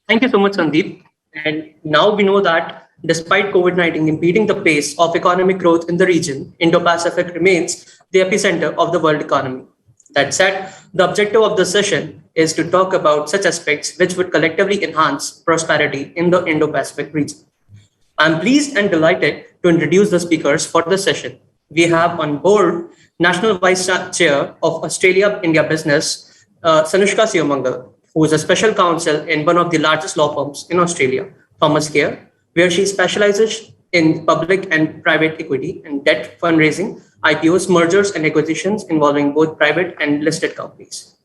Thank you so much, Sandeep. And now we know that despite COVID-19 impeding the pace of economic growth in the region, Indo-Pacific remains the epicenter of the world economy. That said, the objective of this session is to talk about such aspects which would collectively enhance prosperity in the Indo-Pacific region. I'm pleased and delighted to introduce the speakers for this session. We have on board National Vice Chair of Australia-India Business, Sanushka Sivamangal, who is a special counsel in one of the largest law firms in Australia, Thomas Care, where she specializes in public and private equity and debt fundraising, IPOs, mergers and acquisitions involving both private and listed companies.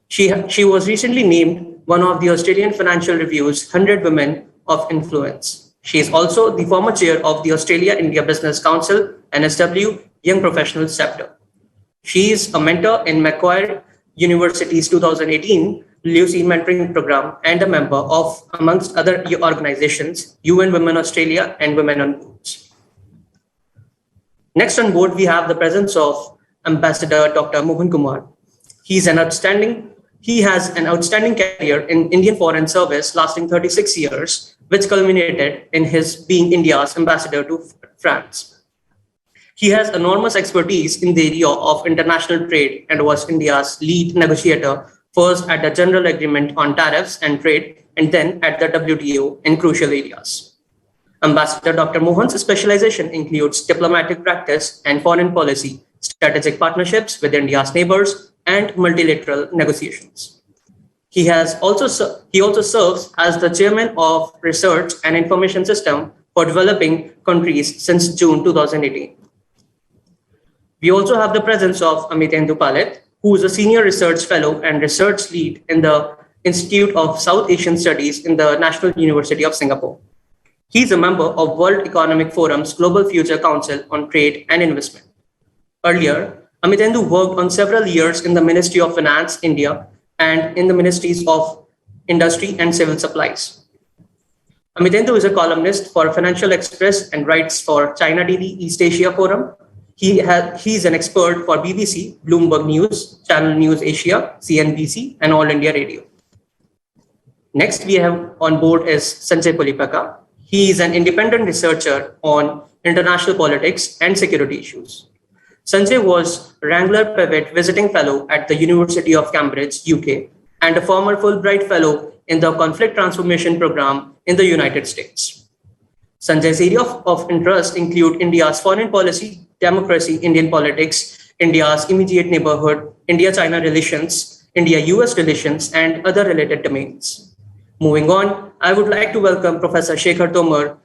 She was recently named one of the Australian Financial Review's 100 Women of Influence. She is also the former chair of the Australia-India Business Council, NSW Young Professionals Chapter. She is a mentor in Macquarie University's 2018 Lucy Mentoring Program and a member of, amongst other organizations, UN Women Australia and Women on Boards. Next on board, we have the presence of Ambassador Dr. Mohan Kumar. He has an outstanding career in Indian Foreign Service lasting 36 years, which culminated in his being India's ambassador to France. He has enormous expertise in the area of international trade and was India's lead negotiator, first at the General Agreement on Tariffs and Trade, and then at the WTO in crucial areas. Ambassador Dr. Mohan's specialization includes diplomatic practice and foreign policy, strategic partnerships with India's neighbors, and multilateral negotiations. He also serves as the chairman of Research and Information System for Developing Countries since June 2018. We also have the presence of Amitabh Palit, who is a senior research fellow and research lead in the Institute of South Asian Studies in the National University of Singapore. He is a member of World Economic Forum's Global Future Council on Trade and Investment. Earlier, Amitabh worked on several years in the Ministry of Finance, India, and in the Ministries of Industry and Civil Supplies. Amitabh is a columnist for Financial Express and writes for China Daily East Asia Forum. He's an expert for BBC, Bloomberg News, Channel News Asia, CNBC, and All India Radio. Next, we have on board is Sanjay Pulipaka. He is an independent researcher on international politics and security issues. Sanjay was Wrangler Pivot Visiting Fellow at the University of Cambridge, UK, and a former Fulbright Fellow in the Conflict Transformation Program in the United States. Sanjay's area of interest include India's foreign policy, democracy, Indian politics, India's immediate neighborhood, India-China relations, India-US relations, and other related domains. Moving on, I would like to welcome Professor Shekhar Tomar,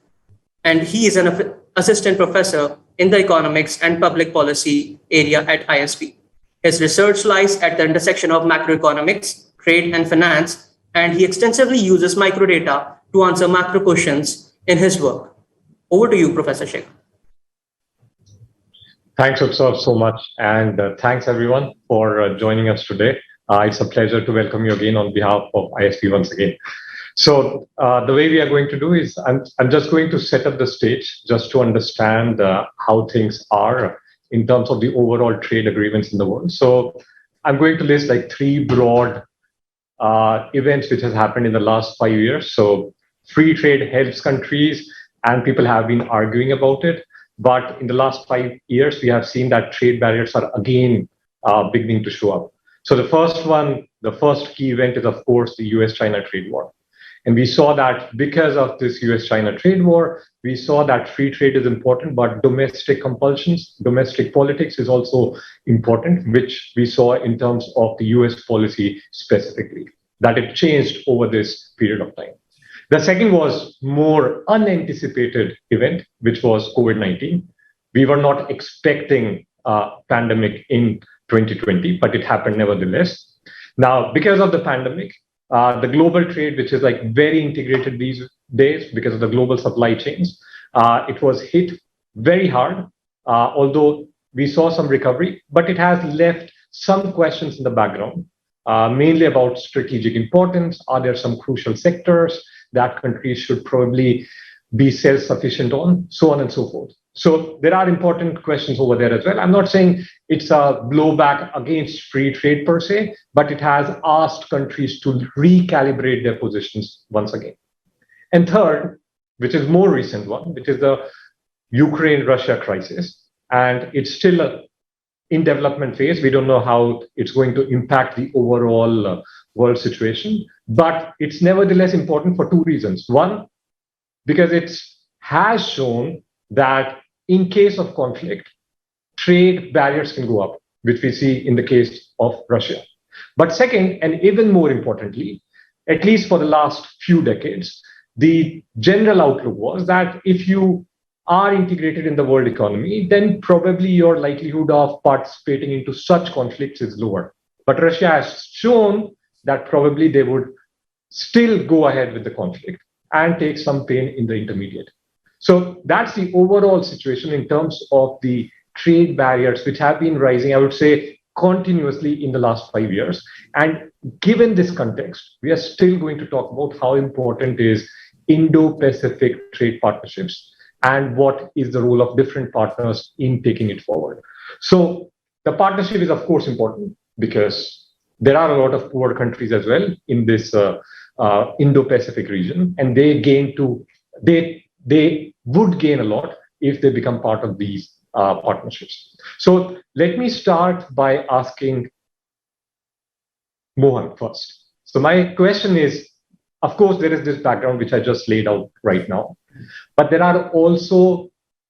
and he is an assistant professor in the economics and public policy area at ISB. His research lies at the intersection of macroeconomics, trade, and finance, and he extensively uses microdata to answer macro questions in his work. Over to you, Professor Shekhar. Thanks, Utsav, so much. And thanks, everyone, for joining us today. It's a pleasure to welcome you again on behalf of ISP once again. So the way we are going to do is I'm just going to set up the stage just to understand how things are in terms of the overall trade agreements in the world. So I'm going to list like three broad events which has happened in the last 5 years. So free trade helps countries and people have been arguing about it. But in the last 5 years, we have seen that trade barriers are again beginning to show up. So the first key event is, of course, the US-China trade war. And we saw that because of this US-China trade war, we saw that free trade is important, but domestic compulsions, domestic politics is also important, which we saw in terms of the US policy specifically, that it changed over this period of time. The second was more unanticipated event, which was COVID-19. We were not expecting a pandemic in 2020, but it happened nevertheless. Now, because of the pandemic, the global trade, which is like very integrated these days because of the global supply chains, it was hit very hard, although we saw some recovery, but it has left some questions in the background, mainly about strategic importance. Are there some crucial sectors that countries should probably be self-sufficient on, so on and so forth. So there are important questions over there as well. I'm not saying it's a blowback against free trade per se, but it has asked countries to recalibrate their positions once again. And third, which is more recent one, which is the Ukraine-Russia crisis. And it's still in development phase. We don't know how it's going to impact the overall world situation, but it's nevertheless important for two reasons. One, because it has shown that in case of conflict, trade barriers can go up, which we see in the case of Russia. But second, and even more importantly, at least for the last few decades, the general outlook was that if you are integrated in the world economy, then probably your likelihood of participating into such conflicts is lower. But Russia has shown that probably they would still go ahead with the conflict and take some pain in the intermediate. So that's the overall situation in terms of the trade barriers, which have been rising, I would say, continuously in the last 5 years. And given this context, we are still going to talk about how important is Indo-Pacific trade partnerships and what is the role of different partners in taking it forward. So the partnership is, of course, important because there are a lot of poor countries as well in this Indo-Pacific region, and they would gain a lot if they become part of these partnerships. So let me start by asking Mohan first. So my question is, of course, there is this background which I just laid out right now, but there are also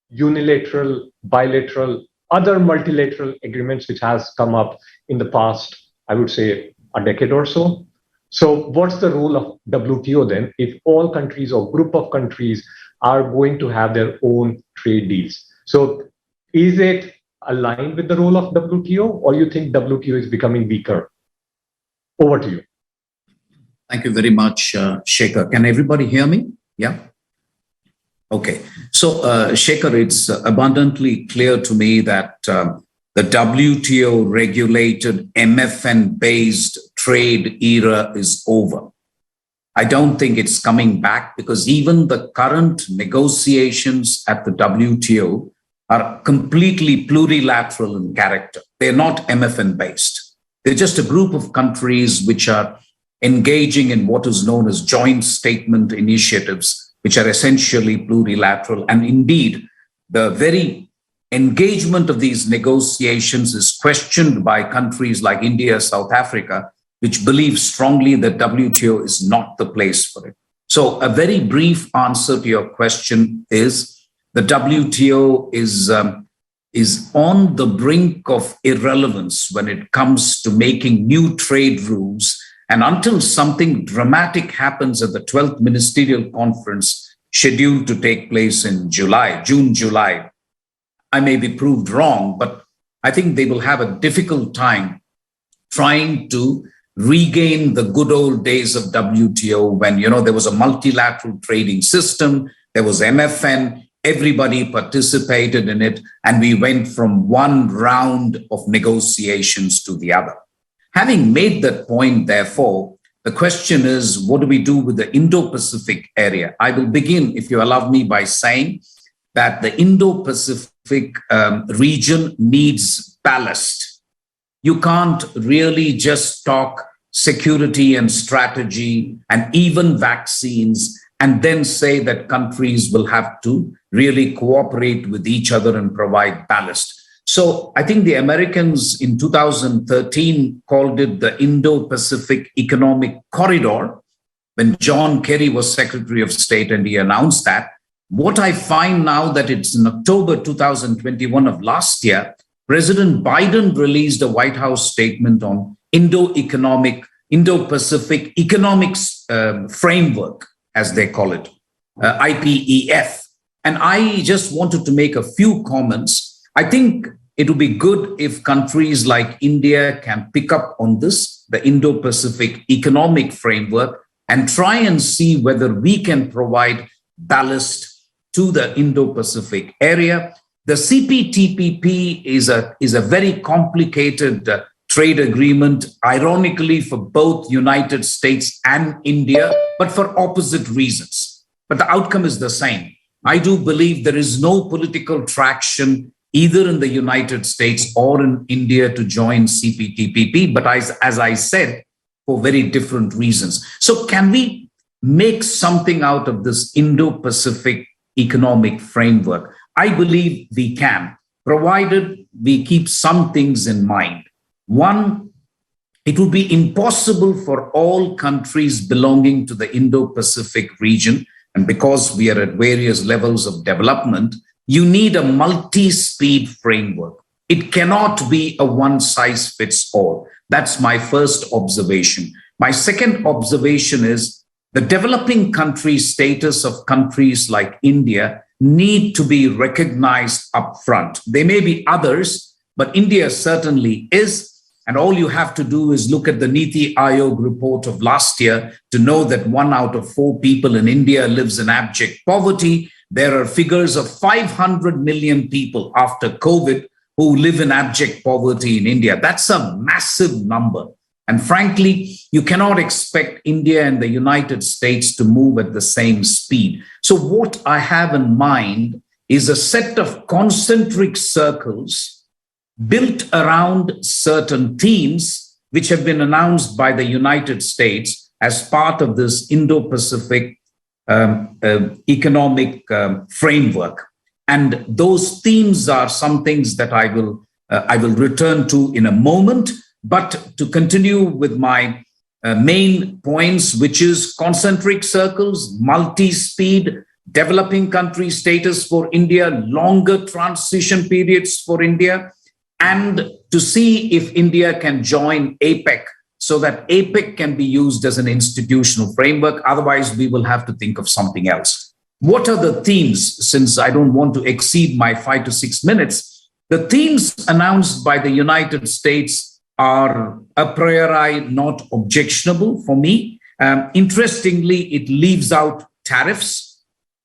unilateral, bilateral, other multilateral agreements which has come up in the past, I would say, a decade or so. So what's the role of WTO then if all countries or group of countries are going to have their own trade deals? So is it aligned with the role of WTO, or you think WTO is becoming weaker? Over to you. Thank you very much, Shekhar. Can everybody hear me? Yeah? Okay. So, Shekhar, it's abundantly clear to me that the WTO regulated MFN-based trade era is over. I don't think it's coming back because even the current negotiations at the WTO are completely plurilateral in character. They're not MFN-based. They're just a group of countries which are engaging in what is known as joint statement initiatives, which are essentially plurilateral. And indeed, the very engagement of these negotiations is questioned by countries like India, South Africa, which believe strongly that WTO is not the place for it. So a very brief answer to your question is the WTO is on the brink of irrelevance when it comes to making new trade rules. And until something dramatic happens at the 12th Ministerial Conference scheduled to take place in June, July, I may be proved wrong, but I think they will have a difficult time trying to regain the good old days of WTO when, there was a multilateral trading system, there was MFN, everybody participated in it, and we went from one round of negotiations to the other. Having made that point, therefore, the question is, what do we do with the Indo-Pacific area? I will begin, if you allow me, by saying that the Indo-Pacific region needs ballast. You can't really just talk security and strategy and even vaccines and then say that countries will have to really cooperate with each other and provide ballast. So I think the Americans in 2013 called it the Indo-Pacific Economic Corridor when John Kerry was Secretary of State and he announced that. What I find now that it's in October 2021 of last year, President Biden released a White House statement on Indo-Pacific Economics Framework, as they call it, IPEF. And I just wanted to make a few comments. I think it would be good if countries like India can pick up on this, the Indo-Pacific Economic Framework, and try and see whether we can provide ballast to the Indo-Pacific area. The CPTPP is a very complicated trade agreement, ironically for both United States and India, but for opposite reasons. But the outcome is the same. I do believe there is no political traction either in the United States or in India to join CPTPP, but as I said, for very different reasons. So can we make something out of this Indo-Pacific economic framework? I believe we can, provided we keep some things in mind. One, it would be impossible for all countries belonging to the Indo-Pacific region, and because we are at various levels of development, you need a multi-speed framework. It cannot be a one-size-fits-all. That's my first observation. My second observation is the developing country status of countries like India need to be recognized upfront. There may be others, but India certainly is. And all you have to do is look at the Niti Aayog report of last year to know that 1 out of 4 people in India lives in abject poverty. There are figures of 500 million people after COVID who live in abject poverty in India. That's a massive number. And frankly, you cannot expect India and the United States to move at the same speed. So what I have in mind is a set of concentric circles built around certain themes which have been announced by the United States as part of this Indo-Pacific economic framework. And those themes are some things that I will return to in a moment. But to continue with my main points, which is concentric circles, multi-speed, developing country status for India, longer transition periods for India, and to see if India can join APEC so that APEC can be used as an institutional framework. Otherwise, we will have to think of something else. What are the themes? Since I don't want to exceed my 5 to 6 minutes, the themes announced by the United States are a priori not objectionable for me. Interestingly, it leaves out tariffs.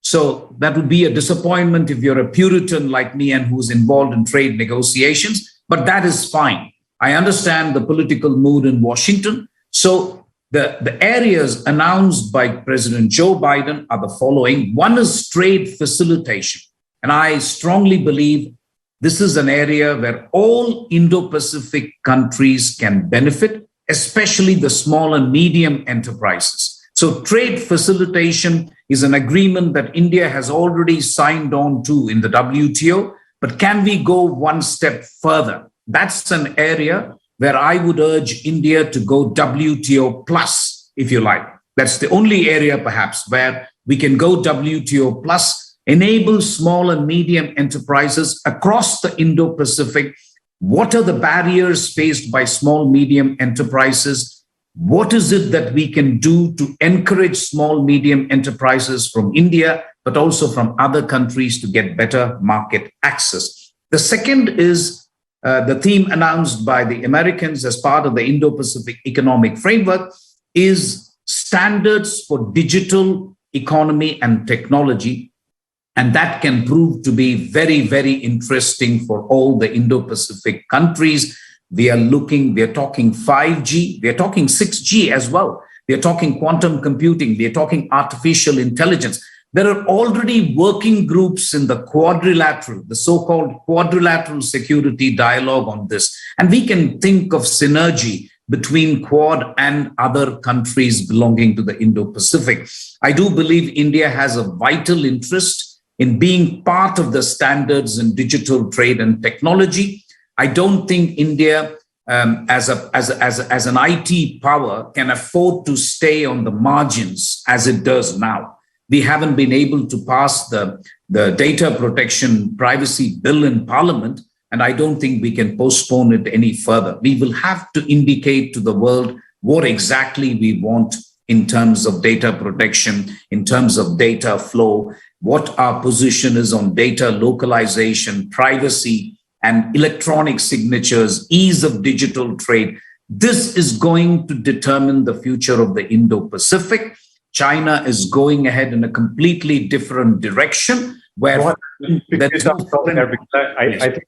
So that would be a disappointment if you're a Puritan like me and who's involved in trade negotiations, but that is fine. I understand the political mood in Washington. So the areas announced by President Joe Biden are the following. One is trade facilitation. And I strongly believe this is an area where all Indo-Pacific countries can benefit, especially the small and medium enterprises. So trade facilitation is an agreement that India has already signed on to in the WTO, but can we go one step further? That's an area where I would urge India to go WTO plus, if you like. That's the only area perhaps where we can go WTO plus, enable small and medium enterprises across the Indo-Pacific. What are the barriers faced by small, medium enterprises? What is it that we can do to encourage small, medium enterprises from India, but also from other countries to get better market access? The second is the theme announced by the Americans as part of the Indo-Pacific economic framework is standards for digital economy and technology. And that can prove to be very, very interesting for all the Indo-Pacific countries. We are talking 5G, we are talking 6G as well. We are talking quantum computing, we are talking artificial intelligence. There are already working groups in the quadrilateral, the so-called quadrilateral security dialogue on this. And we can think of synergy between Quad and other countries belonging to the Indo-Pacific. I do believe India has a vital interest in being part of the standards in digital trade and technology. I don't think India, as an IT power, can afford to stay on the margins as it does now. We haven't been able to pass the data protection privacy bill in Parliament, and I don't think we can postpone it any further. We will have to indicate to the world what exactly we want in terms of data protection, in terms of data flow, what our position is on data localization, privacy, and electronic signatures, ease of digital trade. This is going to determine the future of the Indo-Pacific. China is going ahead in a completely different direction. I think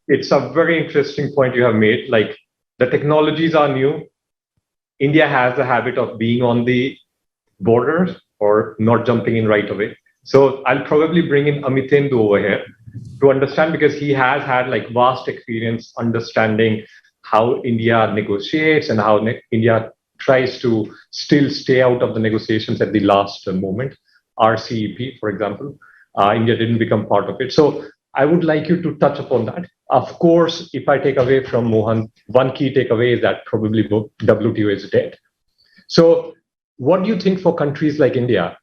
it's a very interesting point you have made. Like, the technologies are new. India has a habit of being on the borders or not jumping in right away. So I'll probably bring in Amitindu over here to understand, because he has had like vast experience understanding how India negotiates and how India tries to still stay out of the negotiations at the last moment. RCEP, for example, India didn't become part of it. So I would like you to touch upon that. Of course, if I take away from Mohan, one key takeaway is that probably WTO is dead. So what do you think for countries like India?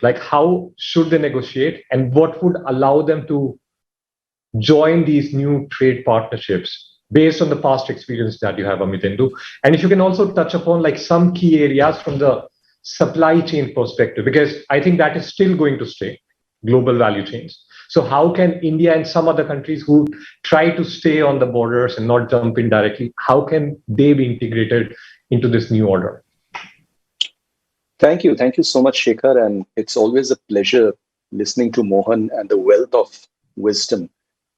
Like, how should they negotiate, and what would allow them to join these new trade partnerships based on the past experience that you have, Amitindu? And if you can also touch upon like some key areas from the supply chain perspective, because I think that is still going to stay, global value chains. So how can India and some other countries who try to stay on the borders and not jump in directly, how can they be integrated into this new order? Thank you. Thank you so much, Shekhar. And it's always a pleasure listening to Mohan and the wealth of wisdom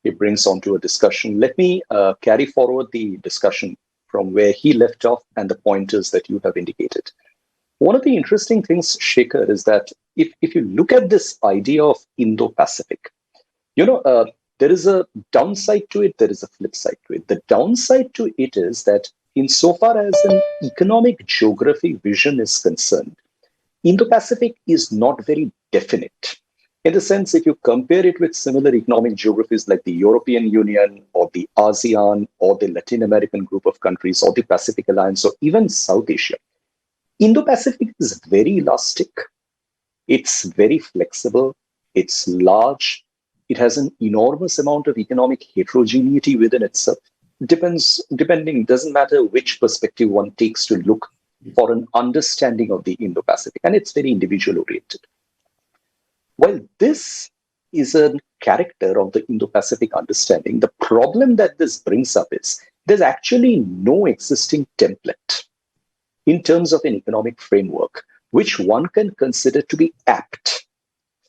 he brings onto a discussion. Let me carry forward the discussion from where he left off and the pointers that you have indicated. One of the interesting things, Shekhar, is that if you look at this idea of Indo-Pacific, there is a downside to it, there is a flip side to it. The downside to it is that insofar as an economic geography vision is concerned, Indo-Pacific is not very definite. In the sense, if you compare it with similar economic geographies like the European Union or the ASEAN or the Latin American group of countries or the Pacific Alliance or even South Asia, Indo-Pacific is very elastic. It's very flexible. It's large. It has an enormous amount of economic heterogeneity within itself. Doesn't matter which perspective one takes to look for an understanding of the Indo-Pacific, and it's very individual oriented. While this is a character of the Indo-Pacific understanding, the problem that this brings up is there's actually no existing template in terms of an economic framework which one can consider to be apt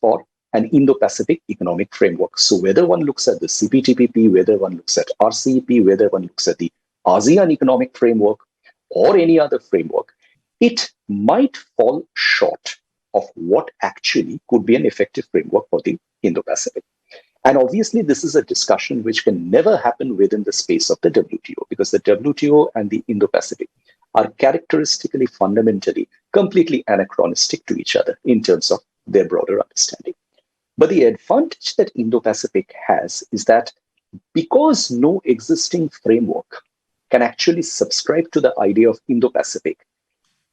for an Indo-Pacific economic framework. So whether one looks at the CPTPP, whether one looks at RCEP, whether one looks at the ASEAN economic framework or any other framework, it might fall short of what actually could be an effective framework for the Indo-Pacific. And obviously, this is a discussion which can never happen within the space of the WTO, because the WTO and the Indo-Pacific are characteristically, fundamentally, completely anachronistic to each other in terms of their broader understanding. But the advantage that Indo-Pacific has is that because no existing framework can actually subscribe to the idea of Indo-Pacific,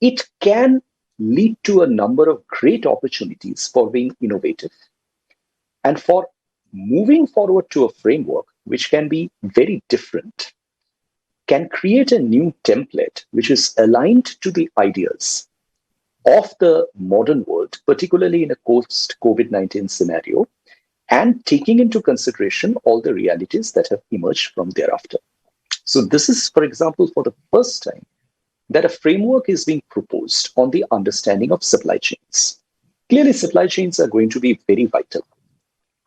it can lead to a number of great opportunities for being innovative and for moving forward to a framework which can be very different, can create a new template which is aligned to the ideas of the modern world, particularly in a post-COVID-19 scenario, and taking into consideration all the realities that have emerged from thereafter. So this is, for example, for the first time that a framework is being proposed on the understanding of supply chains. Clearly, supply chains are going to be very vital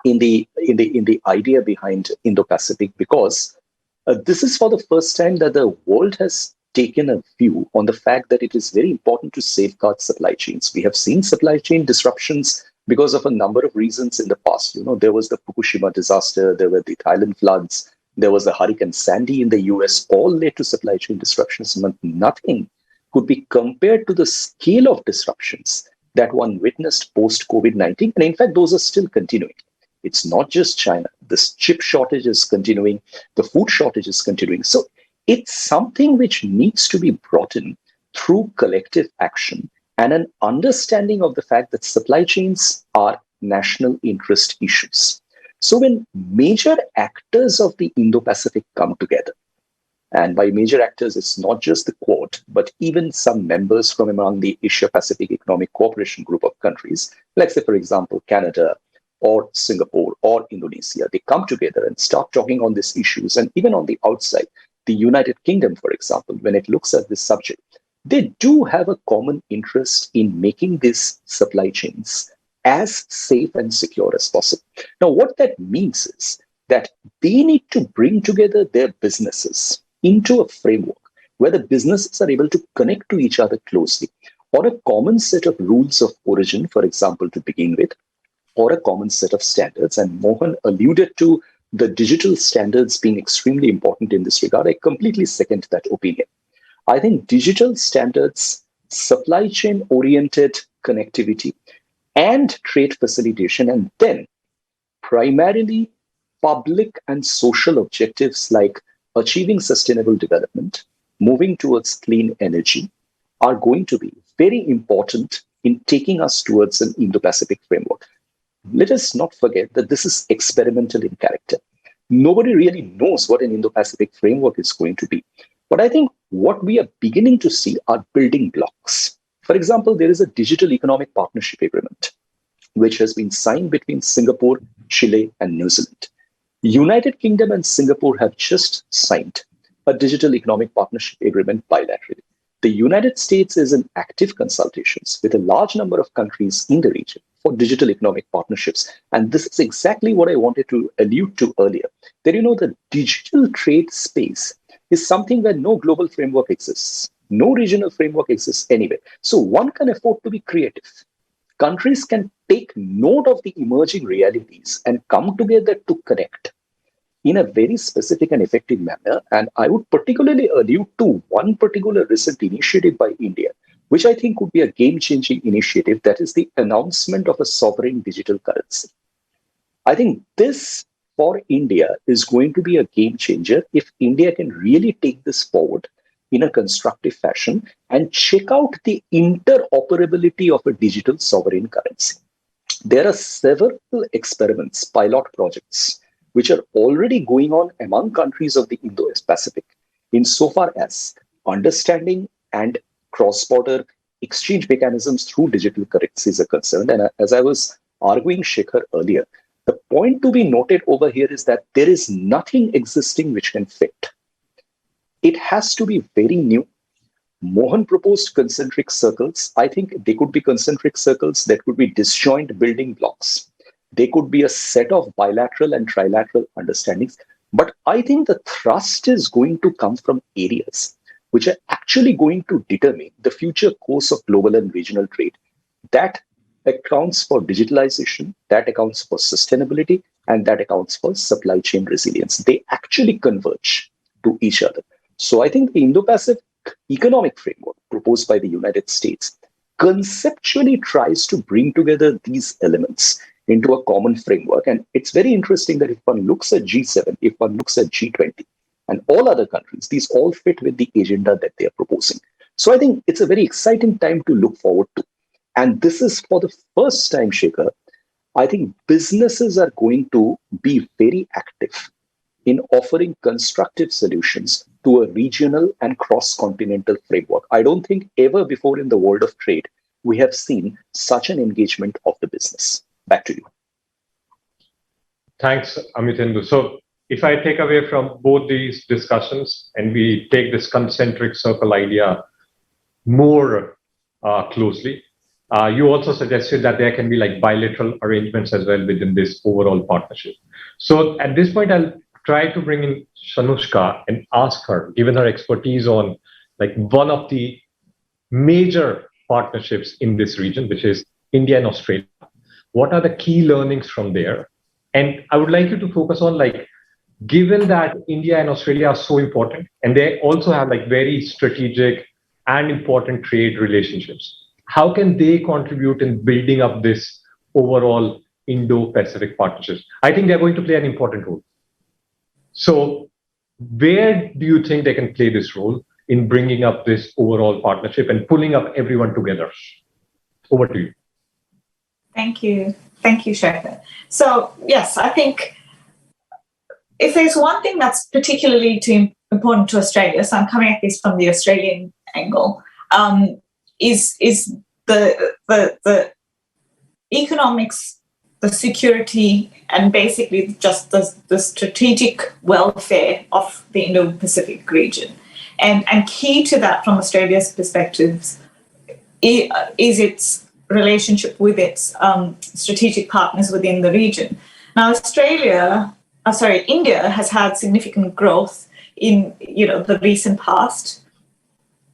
in the idea behind Indo-Pacific, because this is for the first time that the world has taken a view on the fact that it is very important to safeguard supply chains. We have seen supply chain disruptions because of a number of reasons in the past. There was the Fukushima disaster, there were the Thailand floods, there was the Hurricane Sandy in the US, all led to supply chain disruptions. But nothing could be compared to the scale of disruptions that one witnessed post-COVID-19. And in fact, those are still continuing. It's not just China. This chip shortage is continuing. The food shortage is continuing. So it's something which needs to be brought in through collective action and an understanding of the fact that supply chains are national interest issues. So when major actors of the Indo-Pacific come together, and by major actors, it's not just the Quad, but even some members from among the Asia-Pacific Economic Cooperation group of countries, like say, for example, Canada or Singapore or Indonesia, they come together and start talking on these issues. And even on the outside, the United Kingdom, for example, when it looks at this subject, they do have a common interest in making these supply chains as safe and secure as possible. Now, what that means is that they need to bring together their businesses into a framework where the businesses are able to connect to each other closely on a common set of rules of origin, for example, to begin with, or a common set of standards. And Mohan alluded to the digital standards being extremely important in this regard. I completely second that opinion. I think digital standards, supply chain oriented connectivity, and trade facilitation, and then primarily public and social objectives like achieving sustainable development, moving towards clean energy, are going to be very important in taking us towards an Indo-Pacific framework. Let us not forget that this is experimental in character. Nobody really knows what an Indo-Pacific framework is going to be. But I think what we are beginning to see are building blocks. For example, there is a digital economic partnership agreement, which has been signed between Singapore, Chile, and New Zealand. United Kingdom and Singapore have just signed a digital economic partnership agreement bilaterally. The United States is in active consultations with a large number of countries in the region for digital economic partnerships. And this is exactly what I wanted to allude to earlier. That, the digital trade space is something where no global framework exists. No regional framework exists anywhere. So one can afford to be creative. Countries can take note of the emerging realities and come together to connect in a very specific and effective manner. And I would particularly allude to one particular recent initiative by India, which I think would be a game-changing initiative, that is the announcement of a sovereign digital currency. I think this, for India, is going to be a game changer if India can really take this forward in a constructive fashion and check out the interoperability of a digital sovereign currency. There are several experiments, pilot projects, which are already going on among countries of the Indo-Pacific insofar as understanding and cross-border exchange mechanisms through digital currencies are concerned. And as I was arguing, Shekhar, earlier, the point to be noted over here is that there is nothing existing which can fit. It has to be very new. Mohan proposed concentric circles. I think they could be concentric circles that could be disjoint building blocks. They could be a set of bilateral and trilateral understandings. But I think the thrust is going to come from areas which are actually going to determine the future course of global and regional trade. That accounts for digitalization, that accounts for sustainability, and that accounts for supply chain resilience. They actually converge to each other. So I think the Indo-Pacific economic framework proposed by the United States conceptually tries to bring together these elements into a common framework. And it's very interesting that if one looks at G7, if one looks at G20, and all other countries, these all fit with the agenda that they are proposing. So I think it's a very exciting time to look forward to. And this is for the first time, Shekhar, I think businesses are going to be very active in offering constructive solutions to a regional and cross-continental framework. I don't think ever before in the world of trade, we have seen such an engagement of the business. Back to you. Thanks, Amitindu. So if I take away from both these discussions and we take this concentric circle idea more closely, you also suggested that there can be like bilateral arrangements as well within this overall partnership. So at this point, I'll try to bring in Shanushka and ask her, given her expertise on like one of the major partnerships in this region, which is India and Australia. What are the key learnings from there? And I would like you to focus on like, given that India and Australia are so important, and they also have like very strategic and important trade relationships, how can they contribute in building up this overall Indo-Pacific partnerships? I think they're going to play an important role. So where do you think they can play this role in bringing up this overall partnership and pulling up everyone together? Over to you. Thank you. Thank you, Shekhar. So yes, I think if there's one thing that's particularly important to Australia, so I'm coming at this from the Australian angle, is the economics, the security, and basically just the strategic welfare of the Indo-Pacific region. And key to that from Australia's perspective is its relationship with its strategic partners within the region. Now, India has had significant growth in the recent past.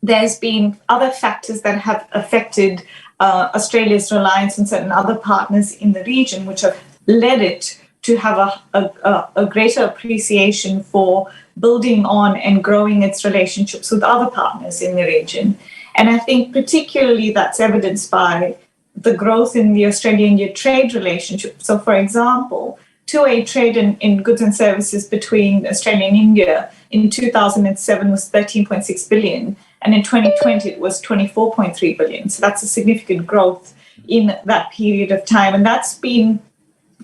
There's been other factors that have affected Australia's reliance on certain other partners in the region, which have led it to have a greater appreciation for building on and growing its relationships with other partners in the region. And I think particularly that's evidenced by the growth in the Australia-India trade relationship. So, for example, two-way trade in goods and services between Australia and India in 2007 was 13.6 billion, and in 2020 it was 24.3 billion. So that's a significant growth in that period of time. And that's been,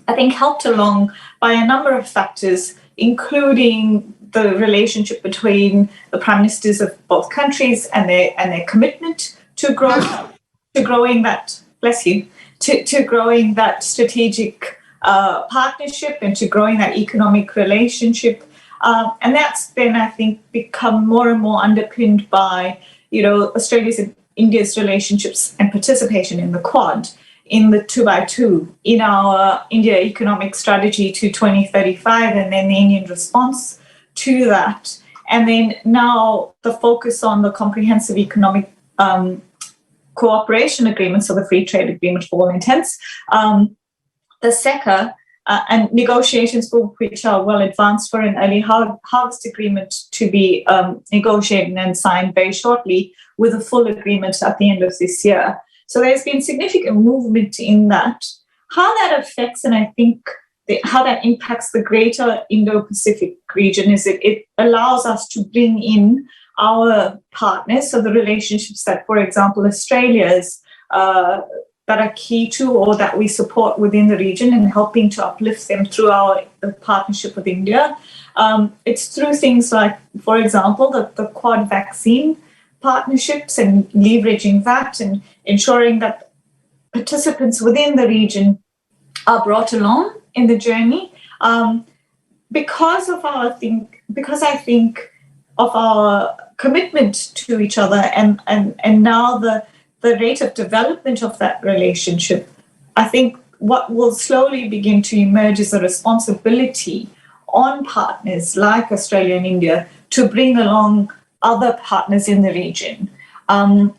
I think, helped along by a number of factors, including the relationship between the prime ministers of both countries and their commitment to growing that, bless you, to growing that strategic partnership and to growing that economic relationship. And that's then, I think, become more and more underpinned by, Australia's and India's relationships and participation in the Quad, in the 2x2, in our India economic strategy to 2035, and then the Indian response to that. And then now the focus on the comprehensive economic cooperation agreement, so the free trade agreement for all intents, the SECA, and negotiations for which are well advanced for an early harvest agreement to be negotiated and signed very shortly, with a full agreement at the end of this year. So there's been significant movement in that. How that affects, and I think how that impacts the greater Indo-Pacific region, is it allows us to bring in our partners, so the relationships that, for example, Australia's that are key to or that we support within the region, and helping to uplift them through our partnership with India. It's through things like, for example, the Quad vaccine partnerships and leveraging that and ensuring that participants within the region are brought along in the journey. Because I think of our commitment to each other and now the rate of development of that relationship, I think what will slowly begin to emerge is a responsibility on partners like Australia and India to bring along other partners in the region, and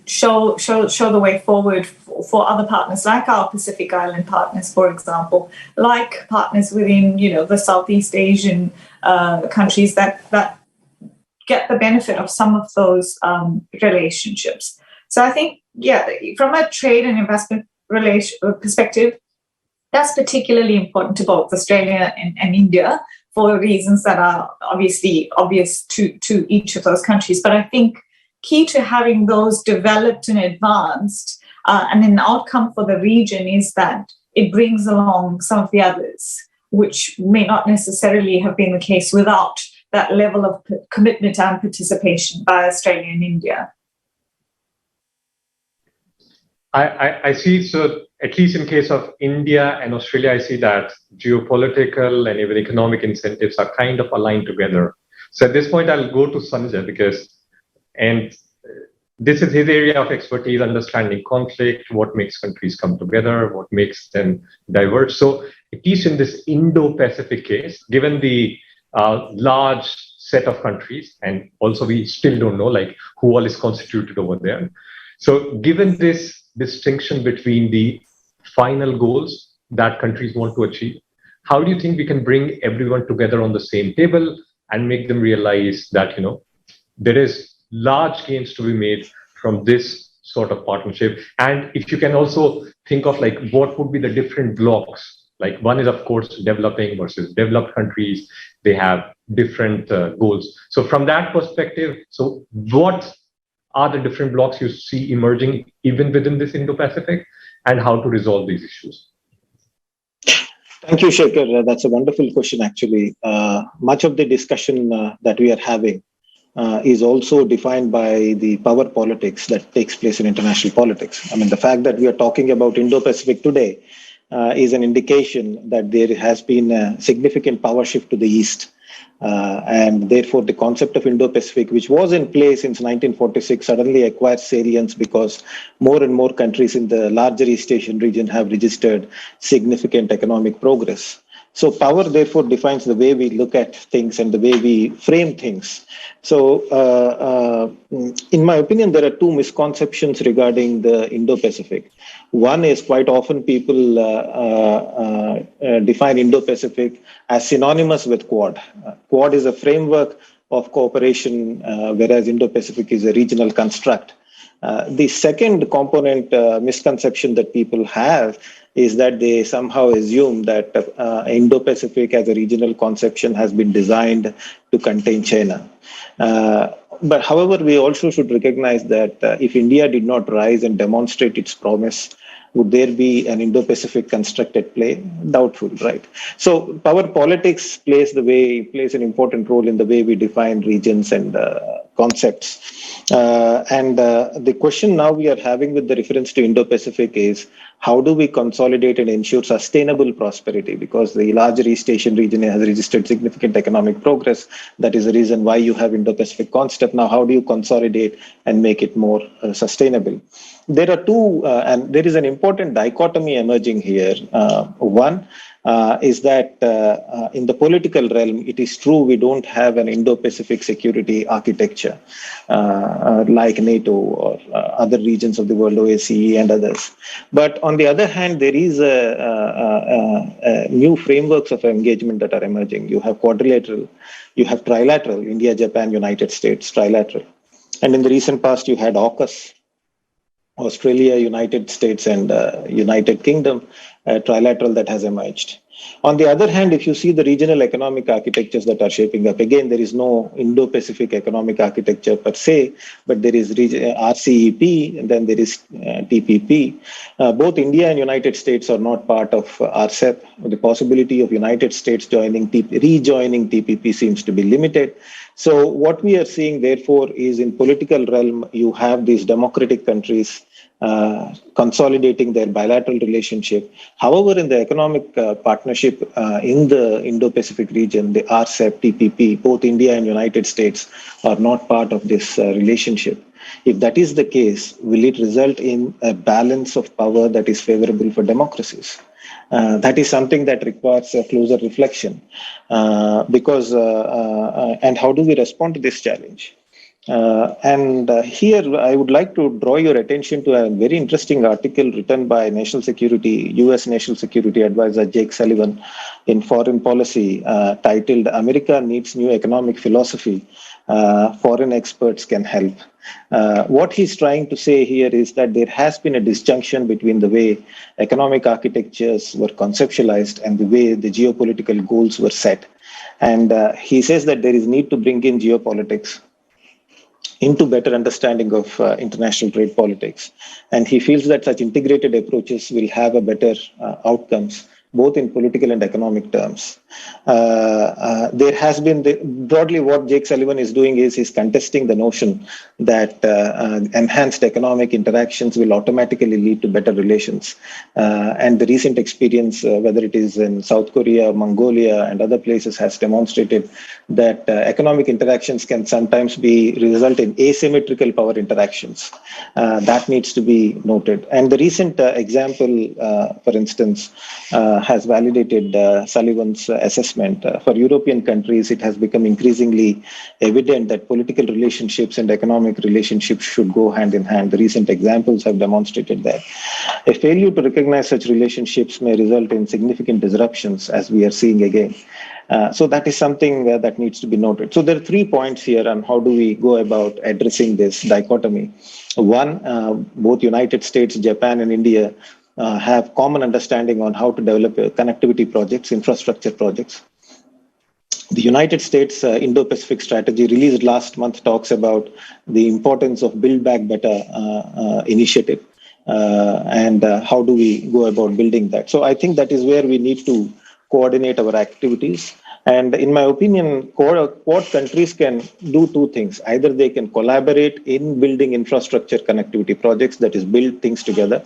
show the way forward for other partners like our Pacific Island partners, for example, like partners within the Southeast Asian countries that get the benefit of some of those relationships. So I think, from a trade and investment perspective, that's particularly important to both Australia and India for reasons that are obviously obvious to each of those countries. But I think key to having those developed and advanced, and an outcome for the region, is that it brings along some of the others, which may not necessarily have been the case without that level of commitment and participation by Australia and India. I see, so at least in case of India and Australia, I see that geopolitical and even economic incentives are kind of aligned together. So at this point, I'll go to Sanjay and this is his area of expertise, understanding conflict, what makes countries come together, what makes them diverge. So at least in this Indo-Pacific case, given the large set of countries, and also we still don't know who all is constituted over there. So given this distinction between the final goals that countries want to achieve, how do you think we can bring everyone together on the same table and make them realize that there is large gains to be made from this sort of partnership? And if you can also think of what would be the different blocks. One is, of course, developing versus developed countries. They have different goals. So from that perspective, so what are the different blocks you see emerging even within this Indo-Pacific, and how to resolve these issues? Thank you, Shekhar. That's a wonderful question, actually. Much of the discussion that we are having is also defined by the power politics that takes place in international politics. I mean, the fact that we are talking about Indo-Pacific today is an indication that there has been a significant power shift to the east. And therefore, the concept of Indo-Pacific, which was in place since 1946, suddenly acquires salience because more and more countries in the larger East Asian region have registered significant economic progress. So power, therefore, defines the way we look at things and the way we frame things. So, in my opinion, there are two misconceptions regarding the Indo-Pacific. One is quite often people define Indo-Pacific as synonymous with Quad. Quad is a framework of cooperation, whereas Indo-Pacific is a regional construct. The second component misconception that people have is that they somehow assume that Indo-Pacific as a regional conception has been designed to contain China. But however, we also should recognize that if India did not rise and demonstrate its promise, would there be an Indo-Pacific construct at play? Doubtful, right? So power politics plays an important role in the way we define regions and concepts. The question now we are having with the reference to Indo-Pacific is, how do we consolidate and ensure sustainable prosperity? Because the larger East Asian region has registered significant economic progress. That is the reason why you have Indo-Pacific concept. Now, how do you consolidate and make it more sustainable? There are two, and there is an important dichotomy emerging here. One is that in the political realm, it is true we don't have an Indo-Pacific security architecture like NATO or other regions of the world, OSCE and others. But on the other hand, there is new frameworks of engagement that are emerging. You have quadrilateral, you have trilateral, India, Japan, United States, trilateral. And in the recent past, you had AUKUS, Australia, United States, and United Kingdom, trilateral that has emerged. On the other hand, if you see the regional economic architectures that are shaping up, again, there is no Indo-Pacific economic architecture per se, but there is RCEP, and then there is TPP. Both India and United States are not part of RCEP. The possibility of United States rejoining TPP seems to be limited. So what we are seeing, therefore, is in political realm, you have these democratic countries consolidating their bilateral relationship. However, in the economic partnership in the Indo-Pacific region, the RCEP, TPP, both India and United States are not part of this relationship. If that is the case, will it result in a balance of power that is favorable for democracies? That is something that requires a closer reflection and how do we respond to this challenge? Here, I would like to draw your attention to a very interesting article written by U.S. National Security Advisor Jake Sullivan in Foreign Policy titled, "America Needs New Economic Philosophy. Foreign Experts Can Help." What he's trying to say here is that there has been a disjunction between the way economic architectures were conceptualized and the way the geopolitical goals were set. And he says that there is need to bring in geopolitics into better understanding of international trade politics. And he feels that such integrated approaches will have a better outcomes, both in political and economic terms. There has been, broadly what Jake Sullivan is doing is he's contesting the notion that enhanced economic interactions will automatically lead to better relations. And the recent experience, whether it is in South Korea, Mongolia, and other places, has demonstrated that economic interactions can sometimes result in asymmetrical power interactions. That needs to be noted. And the recent example, for instance, has validated Sullivan's assessment. For European countries, it has become increasingly evident that political relationships and economic relationships should go hand in hand. The recent examples have demonstrated that. A failure to recognize such relationships may result in significant disruptions, as we are seeing again. So that is something that needs to be noted. So there are 3 points here on how do we go about addressing this dichotomy. One, both United States, Japan, and India have common understanding on how to develop connectivity projects, infrastructure projects. The United States Indo-Pacific strategy released last month talks about the importance of Build Back Better initiative and how do we go about building that. So I think that is where we need to coordinate our activities. And in my opinion, Quad countries can do 2 things. Either they can collaborate in building infrastructure connectivity projects, that is, build things together.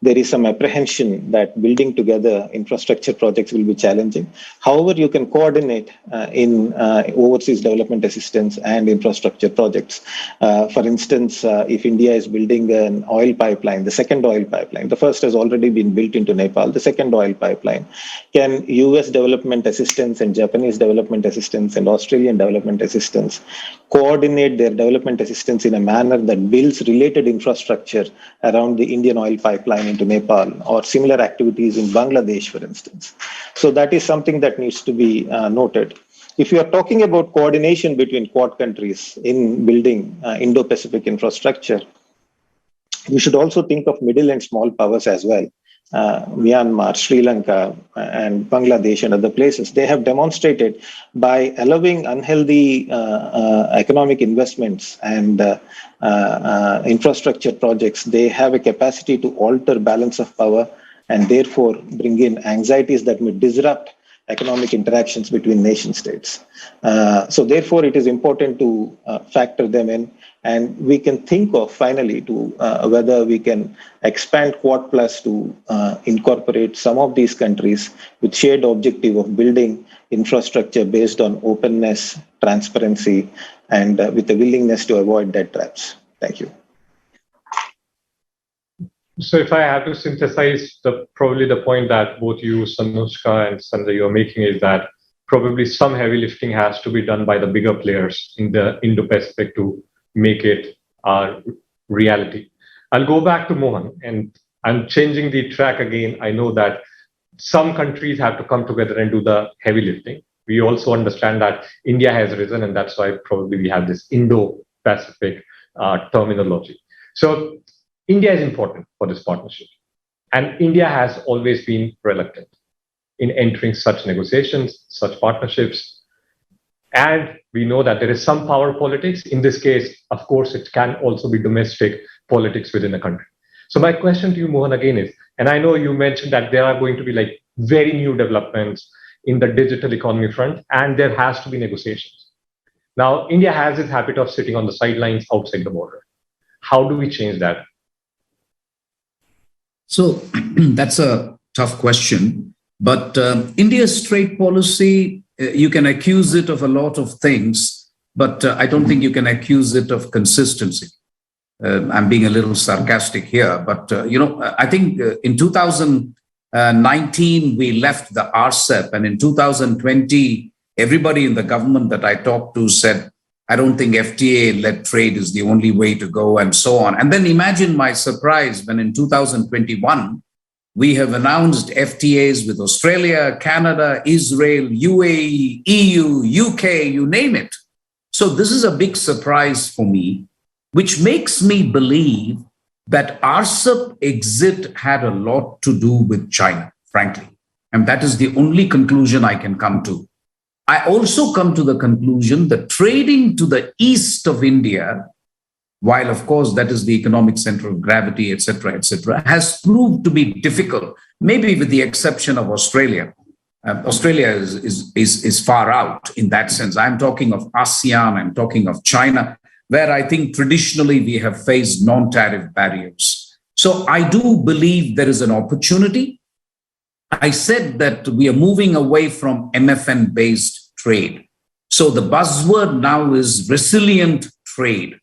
There is some apprehension that building together infrastructure projects will be challenging. However, you can coordinate in overseas development assistance and infrastructure projects. For instance, if India is building an oil pipeline, the second oil pipeline, the first has already been built into Nepal, the second oil pipeline can US development assistance and Japanese development assistance and Australian development assistance coordinate their development assistance in a manner that builds related infrastructure around the Indian oil pipeline into Nepal, or similar activities in Bangladesh, for instance. So that is something that needs to be noted. If you are talking about coordination between Quad countries in building Indo-Pacific infrastructure, we should also think of middle and small powers as well. Myanmar, Sri Lanka, and Bangladesh and other places, they have demonstrated by allowing unhealthy economic investments and infrastructure projects, they have a capacity to alter balance of power and therefore bring in anxieties that may disrupt economic interactions between nation states. So therefore, it is important to factor them in. And we can think of finally to whether we can expand Quad Plus to incorporate some of these countries with shared objective of building infrastructure based on openness, transparency, and with a willingness to avoid debt traps. Thank you. So if I have to synthesize probably the point that both you, Sanushka and Sanjay, you're making is that probably some heavy lifting has to be done by the bigger players in the Indo-Pacific to make it a reality. I'll go back to Mohan, and I'm changing the track again. I know that some countries have to come together and do the heavy lifting. We also understand that India has risen, and that's why probably we have this Indo-Pacific terminology. So India is important for this partnership, and India has always been reluctant in entering such negotiations, such partnerships. And we know that there is some power politics. In this case, of course, it can also be domestic politics within a country. So my question to you, Mohan, again is, and I know you mentioned that there are going to be like very new developments in the digital economy front, and there has to be negotiations. Now, India has this habit of sitting on the sidelines outside the border. How do we change that? So that's a tough question. But India's trade policy, you can accuse it of a lot of things, but I don't think you can accuse it of consistency. I'm being a little sarcastic here, but I think in 2019 we left the RCEP, and in 2020 everybody in the government that I talked to said, I don't think FTA-led trade is the only way to go, and so on. And then imagine my surprise when in 2021 we have announced FTAs with Australia, Canada, Israel, UAE, EU, UK, you name it. So this is a big surprise for me, which makes me believe that RCEP exit had a lot to do with China, frankly. And that is the only conclusion I can come to. I also come to the conclusion that trading to the east of India, while of course that is the economic center of gravity, et cetera, has proved to be difficult, maybe with the exception of Australia. Australia is far out in that sense. I'm talking of ASEAN, I'm talking of China, where I think traditionally we have faced non-tariff barriers. So I do believe there is an opportunity. I said that we are moving away from MFN-based trade. So the buzzword now is resilient trade.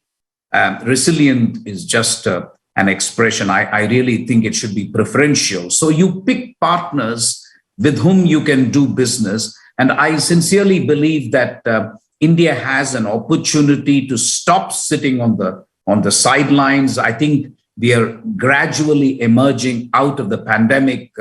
Resilient is just an expression. I really think it should be preferential. So you pick partners with whom you can do business. And I sincerely believe that India has an opportunity to stop sitting on the sidelines. I think we are gradually emerging out of the pandemic,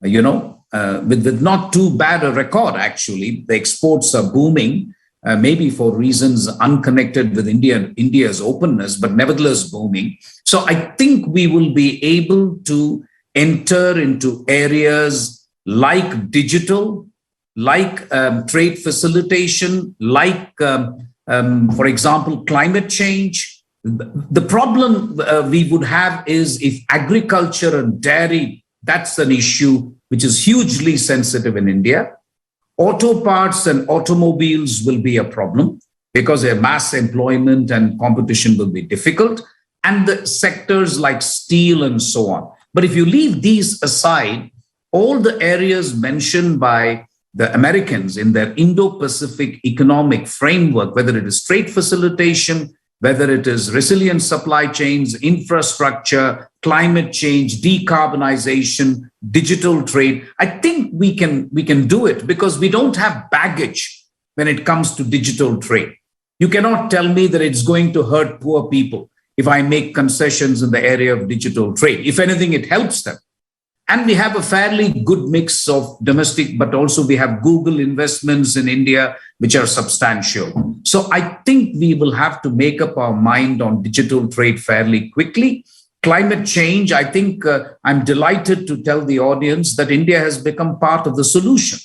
with not too bad a record, actually. The exports are booming. Maybe for reasons unconnected with India's openness, but nevertheless booming. So I think we will be able to enter into areas like digital, like trade facilitation, like, for example, climate change. The problem we would have is if agriculture and dairy, that's an issue which is hugely sensitive in India. Auto parts and automobiles will be a problem because their mass employment and competition will be difficult, and the sectors like steel and so on. But if you leave these aside, all the areas mentioned by the Americans in their Indo-Pacific economic framework, whether it is trade facilitation, whether it is resilient supply chains, infrastructure, climate change, decarbonization, digital trade. I think we can do it because we don't have baggage when it comes to digital trade. You cannot tell me that it's going to hurt poor people if I make concessions in the area of digital trade. If anything, it helps them. And we have a fairly good mix of domestic, but also we have Google investments in India, which are substantial. So I think we will have to make up our mind on digital trade fairly quickly. Climate change, I think I'm delighted to tell the audience that India has become part of the solution.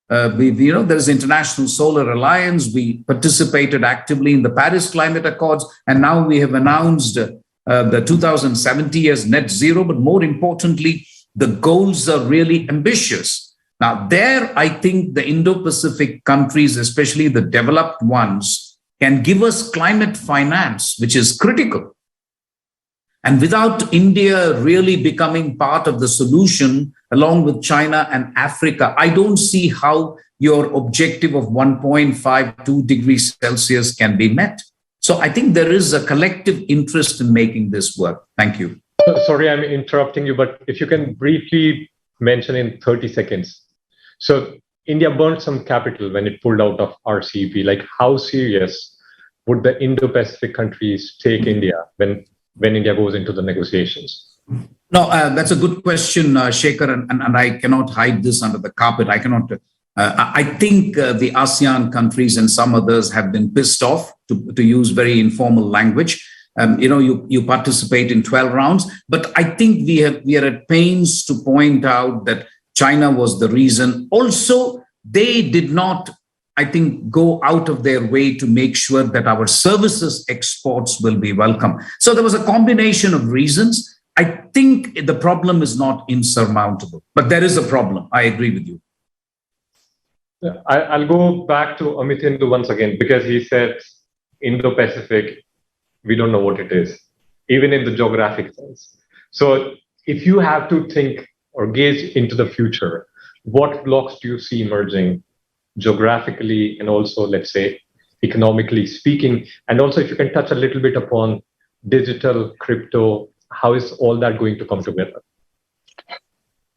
There's International Solar Alliance. We participated actively in the Paris Climate Accords, and now we have announced the 2070 as net zero. But more importantly, the goals are really ambitious. Now, there, I think the Indo-Pacific countries, especially the developed ones, can give us climate finance, which is critical. And without India really becoming part of the solution, along with China and Africa, I don't see how your objective of 1.52 degrees Celsius can be met. So I think there is a collective interest in making this work. Thank you. Sorry, I'm interrupting you, but if you can briefly mention in 30 seconds. So India burned some capital when it pulled out of RCEP. Like, how serious would the Indo-Pacific countries take India when India goes into the negotiations? No, that's a good question, Shekhar, and I cannot hide this under the carpet. I cannot. I think the ASEAN countries and some others have been pissed off, to use very informal language. You participate in 12 rounds, but I think we are at pains to point out that China was the reason. Also, they did not, I think, go out of their way to make sure that our services exports will be welcome. So there was a combination of reasons. I think the problem is not insurmountable, but there is a problem. I agree with you. I'll go back to Amithindu once again, because he said Indo-Pacific, we don't know what it is, even in the geographic sense. So if you have to think or gaze into the future, what blocks do you see emerging geographically and also, let's say, economically speaking? And also, if you can touch a little bit upon digital, crypto, how is all that going to come together?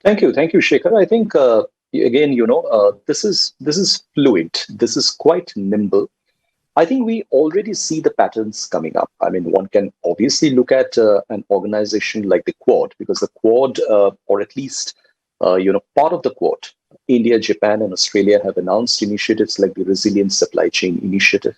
Thank you, Shekhar. I think again, this is fluid. This is quite nimble. I think we already see the patterns coming up. I mean, one can obviously look at an organization like the Quad, because the Quad, or at least part of the Quad, India, Japan, and Australia have announced initiatives like the Resilient Supply Chain Initiative.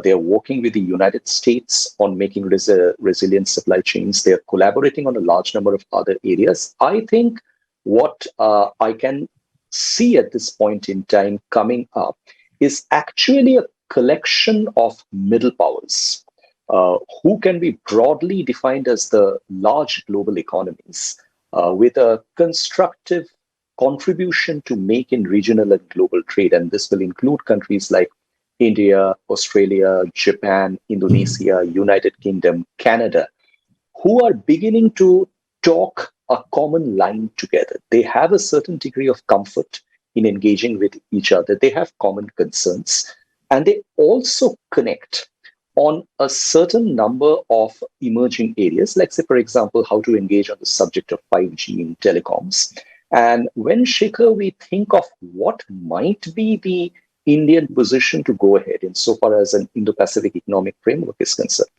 They are working with the United States on making resilient supply chains. They are collaborating on a large number of other areas. I think what I can see at this point in time coming up is actually a collection of middle powers who can be broadly defined as the large global economies with a constructive contribution to make in regional and global trade. And this will include countries like India, Australia, Japan, Indonesia, United Kingdom, Canada, who are beginning to talk a common line together. They have a certain degree of comfort in engaging with each other. They have common concerns, and they also connect on a certain number of emerging areas, like, say, for example, how to engage on the subject of 5G in telecoms. And when, Shekhar, we think of what might be the Indian position to go ahead insofar as an Indo-Pacific economic framework is concerned,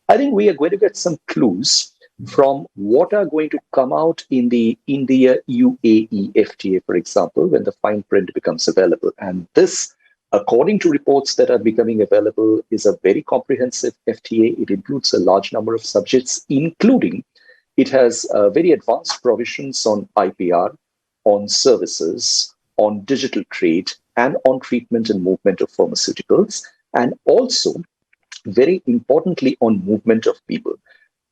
I think we are going to get some clues from what are going to come out in the India-UAE FTA, for example, when the fine print becomes available. And this, according to reports that are becoming available, is a very comprehensive FTA. It includes a large number of subjects, including it has very advanced provisions on IPR, on services, on digital trade, and on treatment and movement of pharmaceuticals, and also, very importantly, on movement of people.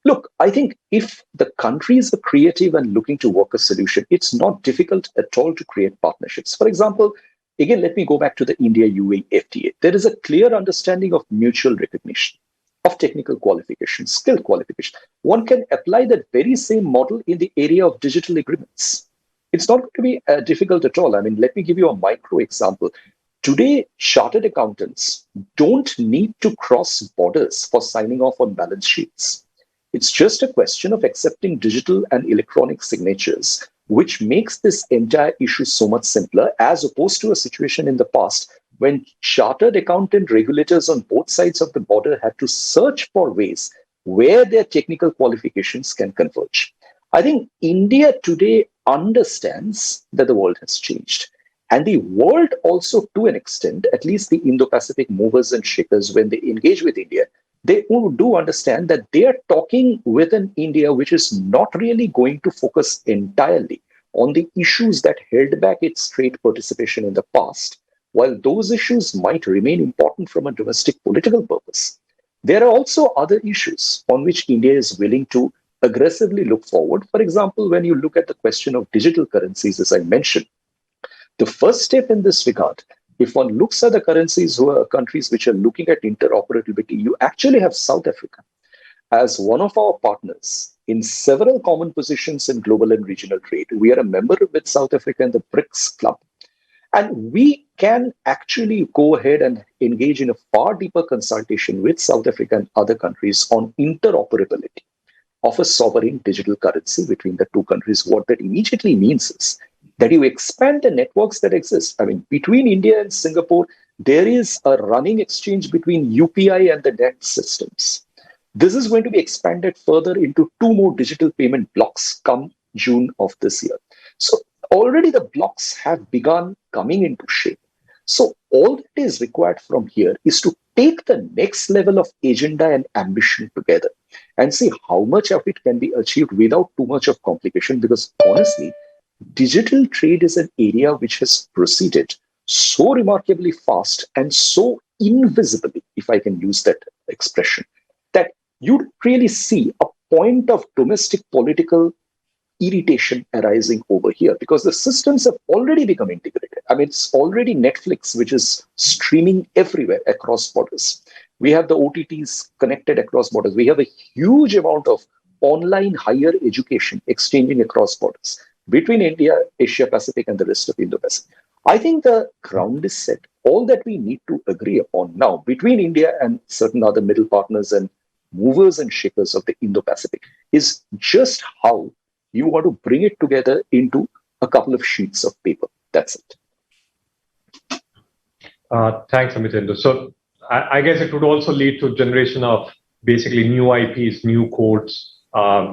Look, I think if the countries are creative and looking to work a solution, it's not difficult at all to create partnerships. For example, again, let me go back to the India-UAE FTA. There is a clear understanding of mutual recognition, of technical qualification, skill qualification. One can apply that very same model in the area of digital agreements. It's not going to be difficult at all. I mean, let me give you a micro example. Today, chartered accountants don't need to cross borders for signing off on balance sheets. It's just a question of accepting digital and electronic signatures, which makes this entire issue so much simpler, as opposed to a situation in the past when chartered accountant regulators on both sides of the border had to search for ways where their technical qualifications can converge. I think India today understands that the world has changed. And the world also, to an extent, at least the Indo-Pacific movers and shakers, when they engage with India, they do understand that they are talking with an India which is not really going to focus entirely on the issues that held back its trade participation in the past. While those issues might remain important from a domestic political purpose, there are also other issues on which India is willing to aggressively look forward. For example, when you look at the question of digital currencies, as I mentioned, the first step in this regard, if one looks at the countries which are looking at interoperability, you actually have South Africa as one of our partners in several common positions in global and regional trade. We are a member with South Africa in the BRICS club. And we can actually go ahead and engage in a far deeper consultation with South Africa and other countries on interoperability of a sovereign digital currency between the two countries. What that immediately means is that you expand the networks that exist. I mean, between India and Singapore, there is a running exchange between UPI and the net systems. This is going to be expanded further into 2 more digital payment blocks come June of this year. So already the blocks have begun coming into shape. So all that is required from here is to take the next level of agenda and ambition together and see how much of it can be achieved without too much of complication. Because honestly, digital trade is an area which has proceeded so remarkably fast and so invisibly, if I can use that expression, that you really see a point of domestic political irritation arising over here, because the systems have already become integrated. I mean, it's already Netflix, which is streaming everywhere across borders. We have the OTTs connected across borders. We have a huge amount of online higher education exchanging across borders between India, Asia Pacific, and the rest of Indo-Pacific. I think the ground is set. All that we need to agree upon now between India and certain other middle partners and movers and shakers of the Indo-Pacific is just how you want to bring it together into a couple of sheets of paper. That's it. Thanks, Amitendra. So I guess it would also lead to generation of basically new IPs, new codes,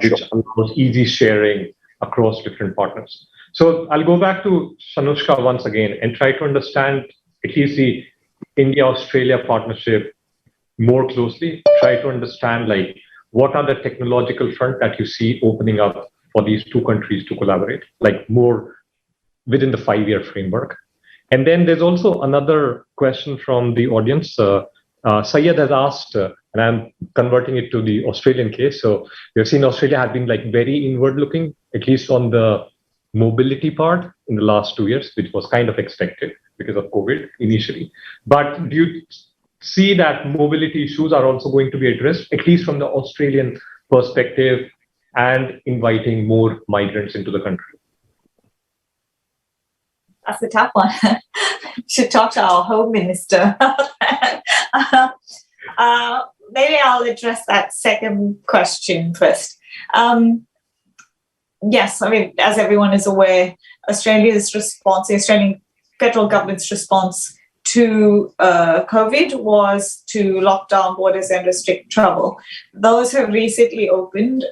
which allows easy sharing across different partners. So I'll go back to Shanushka once again and try to understand at least the India-Australia partnership more closely, try to understand like what are the technological front that you see opening up for these two countries to collaborate, like more within the 5-year framework. And then there's also another question from the audience. Syed has asked, and I'm converting it to the Australian case. So we've seen Australia has been like very inward looking, at least on the mobility part in the last 2 years, which was kind of expected because of COVID initially. But do you see that mobility issues are also going to be addressed, at least from the Australian perspective, and inviting more migrants into the country? That's a tough one. Should talk to our home minister. Maybe I'll address that second question first. Yes, I mean, as everyone is aware, Australia's response, the Australian federal government's response to COVID was to lock down borders and restrict travel. Those have recently opened.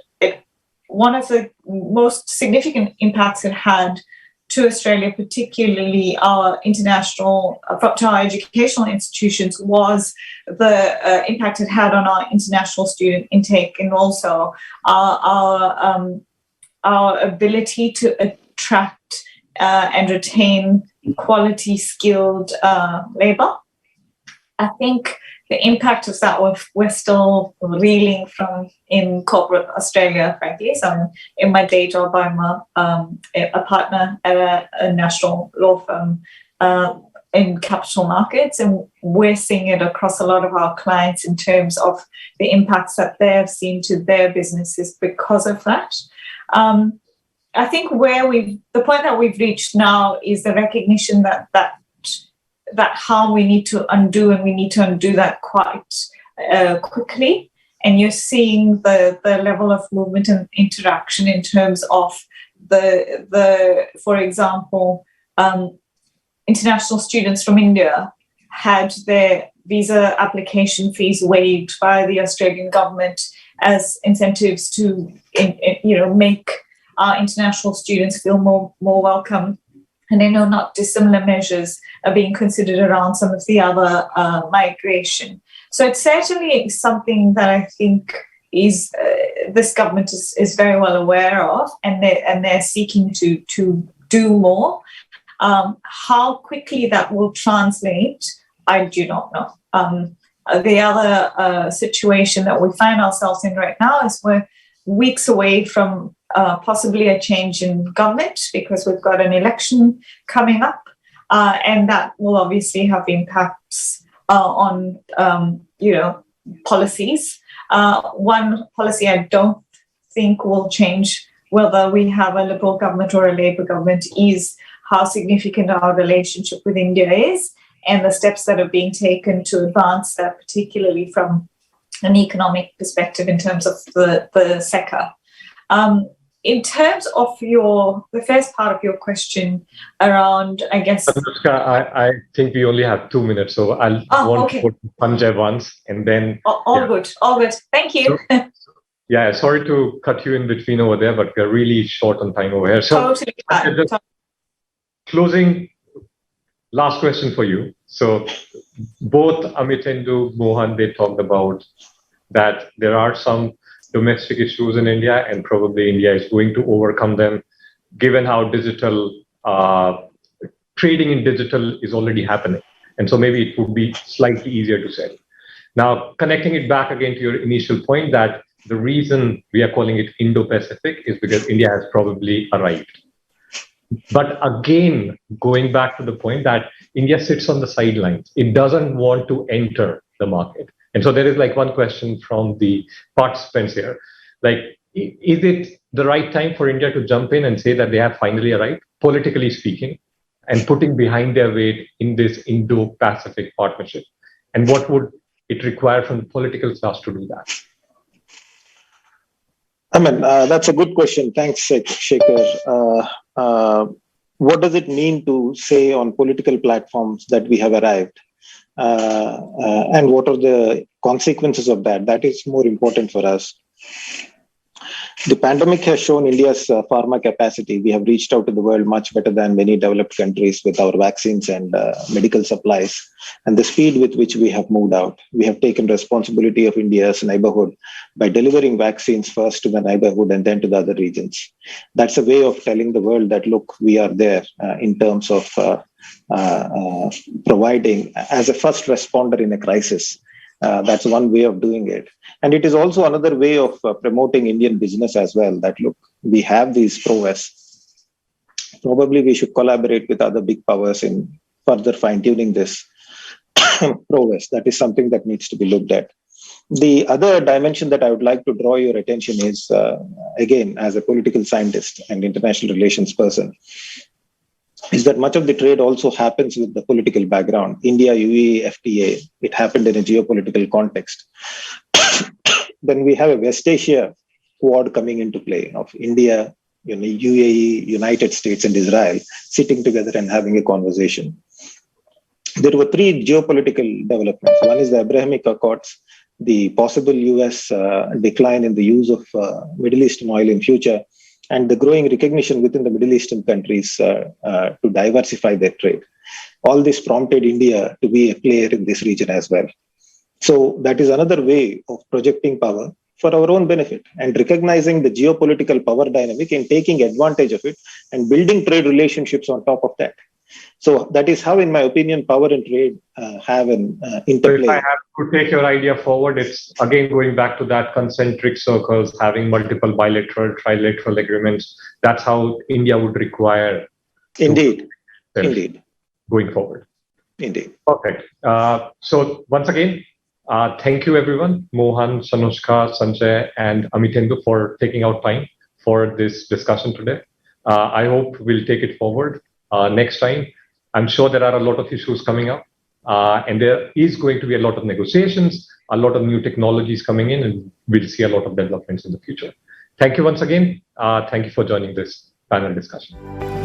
One of the most significant impacts it had to Australia, particularly our international, to our educational institutions, was the impact it had on our international student intake and also our ability to attract and retain quality skilled labor. I think the impact of that we're still reeling from in corporate Australia, frankly. So in my day job, I'm a partner at a national law firm in capital markets, and we're seeing it across a lot of our clients in terms of the impacts that they've seen to their businesses because of that. I think the point that we've reached now is the recognition that harm we need to undo, and we need to undo that quite quickly. and you're seeing the level of movement and interaction in terms of for example, international students from India had their visa application fees waived by the Australian government as incentives to, make our international students feel more welcome. And I know not dissimilar measures are being considered around some of the other migration. So it's certainly something that I think is this government is very well aware of, and they're seeking to do more. How quickly that will translate, I do not know. The other situation that we find ourselves in right now is we're weeks away from possibly a change in government, because we've got an election coming up, and that will obviously have impacts on policies. One policy I don't think will change whether we have a Liberal government or a Labour government is how significant our relationship with India is, and the steps that are being taken to advance that, particularly from an economic perspective in terms of the sector. In terms of the first part of your question around, I guess... Anushka, I think we only have 2 minutes, so I'll to put Sanjay once, and then... All good. Thank you. Yeah, sorry to cut you in between over there, but we're really short on time over here. So totally fine. Closing, last question for you. So both Amit and Mohan, they talked about that there are some domestic issues in India, and probably India is going to overcome them, given how digital trading in digital is already happening. And so maybe it would be slightly easier to sell. Now, connecting it back again to your initial point that the reason we are calling it Indo-Pacific is because India has probably arrived. But again, going back to the point that India sits on the sidelines, it doesn't want to enter the market. And so there is like one question from the participants here, like, is it the right time for India to jump in and say that they have finally arrived, politically speaking, and putting behind their weight in this Indo-Pacific partnership? And what would it require from the political class to do that? That's a good question. Thanks, Shekhar. What does it mean to say on political platforms that we have arrived? And what are the consequences of that? That is more important for us. The pandemic has shown India's pharma capacity. We have reached out to the world much better than many developed countries with our vaccines and medical supplies, and the speed with which we have moved out. We have taken responsibility of India's neighborhood by delivering vaccines first to the neighborhood and then to the other regions. That's a way of telling the world that, look, we are there in terms of providing as a first responder in a crisis. That's one way of doing it. And it is also another way of promoting Indian business as well, that, look, we have these prowess. Probably we should collaborate with other big powers in further fine-tuning this prowess. That is something that needs to be looked at. The other dimension that I would like to draw your attention is, again, as a political scientist and international relations person, is that much of the trade also happens with the political background. India, UAE, FTA, it happened in a geopolitical context. Then we have a West Asia quad coming into play of India, UAE, United States, and Israel sitting together and having a conversation. There were three geopolitical developments. One is the Abrahamic Accords, the possible US decline in the use of Middle Eastern oil in future, and the growing recognition within the Middle Eastern countries to diversify their trade. All this prompted India to be a player in this region as well. So that is another way of projecting power for our own benefit and recognizing the geopolitical power dynamic and taking advantage of it and building trade relationships on top of that. So that is how, in my opinion, power and trade have an interplay. So if I have to take your idea forward, it's again going back to that concentric circles, having multiple bilateral, trilateral agreements. That's how India would require. Indeed. Going forward. Indeed. Perfect. So once again, thank you, everyone. Mohan, Sanushka, Sanjay, and Amitendu for taking out time for this discussion today. I hope we'll take it forward next time. I'm sure there are a lot of issues coming up, and there is going to be a lot of negotiations, a lot of new technologies coming in, and we'll see a lot of developments in the future. Thank you once again. Thank you for joining this panel discussion.